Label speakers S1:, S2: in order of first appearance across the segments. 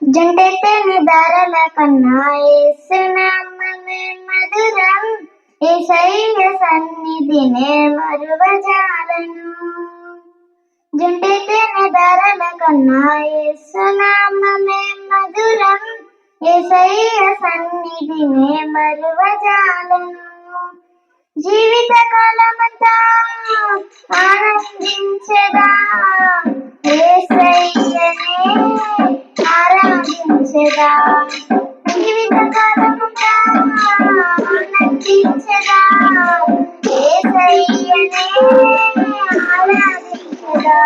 S1: జంటెత్తని ధరల కన్నా యేసునామమే మధురం, యేసయ్య సన్నిధినే మరువజాలను. జంటెత్తని ధరల కన్నా యేసునామమే మధురం, యేసయ్య సన్నిధినే మరువజాలను. జీవిత కాలమంతా ఆనందించెదా, యేసయ్యనే ఆరాధించెదా. జీవిత కాలమంతా ఆనందించెదా, యేసయ్యనే ఆరాధించెదా.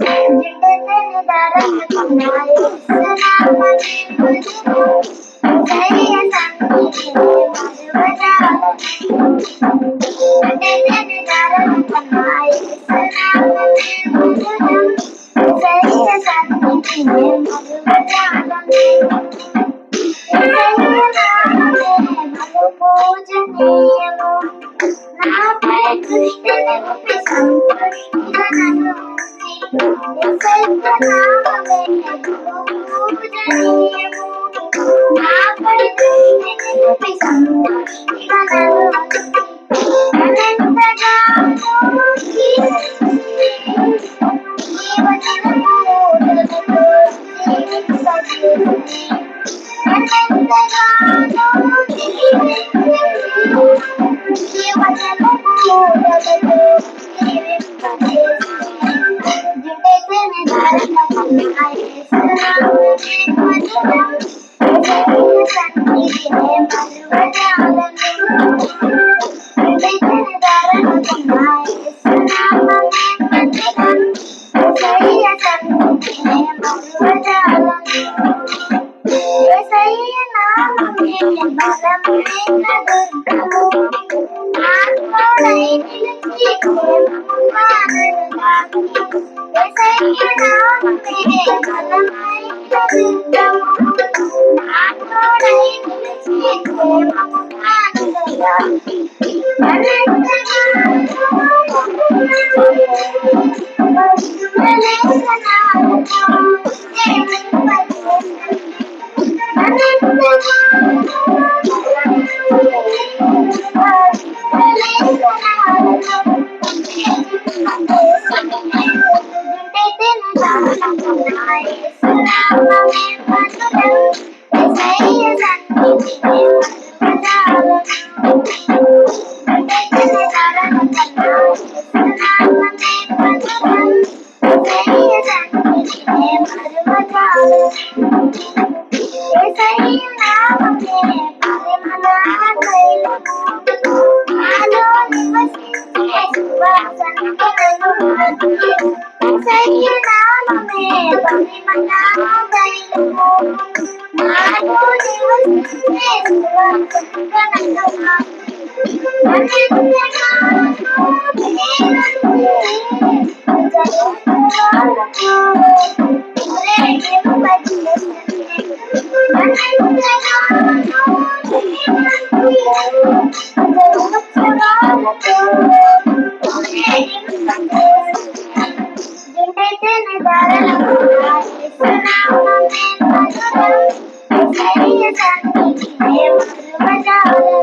S1: జంటెత్తని ధరల కన్నా యేసునామమే మధురం, యేసయ్య సన్నిధినే మరువజాలను. జంటెత్తని ధరల కన్నా యేసునామమే మధురం, యేసయ్య సన్నిధినే మరువజాలను. యేసయ్య నామమే బహు పూజనీయము, నాపై దృష్టి నిలిపి సంతుష్టిగా నన్ను ఉంచి. యేసయ్య నామమే బహు పూజనీయము, నాపై దృష్టి నిలిపి సంతుష్టిగా నన్ను ఉంచి. నన్నెంతగానో జీవజలమూటలతో జీవింపజేసి, నన్నెంతగానో జీవజలమూటలతో జీవింపజేసి. జంటెత్తని ధరల కన్నా యేసునామమే మధురం, యేసయ్య సన్నిధినే మరువజాలను. జంటెత్తని ధరల కన్నా యేసునామమే మధురం, యేసయ్య సన్నిధినే మరువజాలను. యేసయ్య నామమే బలమైన దుర్గము, ఆత్ముడై నిలిచి క్షేమము కానను నాకు. యేసయ్య నామమే బలమైన దుర్గము, ఆత్ముడై నిలిచి క్షేమము కానను నాకు. నన్నెంతగానో వస్తువులేఖనాలతో ప్రేమింపజేసి, నన్నెంతగానో వస్తువులేఖనాలతో ప్రేమింపజేసి. జంటెత్తని ధరల కన్నా యేసునామమే మధురం, యేసయ్య సన్నిధినే మరువజాలను. జంటెత్తని ధరల కన్నా యేసునామమే మధురం, యేసయ్య సన్నిధినే మరువజాలను. యేసయ్య నామమే పరిమళ తైలము, నాలో నివసించే సువాసనలను నాకు. యేసయ్య నామమే పరిమళ తైలము, నాలో నివసించే సువాసనలను నాకు. నన్నెంతగానో ప్రేమించి ఊరేగింపజేసి, నన్నెంతగానో ఉత్సవాలతో ఊరేగింపజేసి. జంటెత్తని ధరల కన్నా యేసునామమే మధురం, యేసయ్య సన్నిధినే మరువజాలను.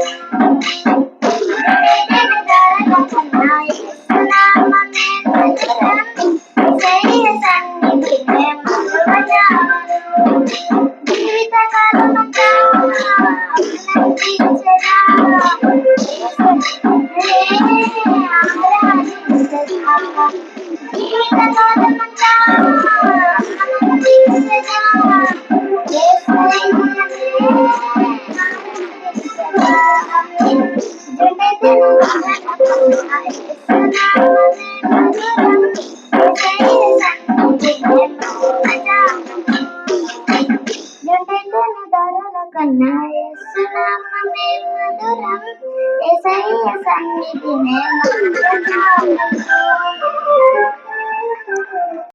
S1: జంటెత్తని ధరల కన్నా యేసునామమే మధురం, యేసయ్య సన్నిధినే మరువజాలను. జీవిత కాలమంతా ఆనందించెదా, యేసయ్యనే ఆరాధించెదా. జీవిత కాలమంతా ఆనందించెదా, యేసయ్యనే ఆరాధించెదా. జంటెత్తని ధరల కన్నా యేసునామమే మధురం, యేసయ్య సన్నిధినే మరువజాలను. జంటెత్తని ధరల కన్నా యేసునామమే మధురం, యేసయ్య సన్నిధినే మరువజాలను.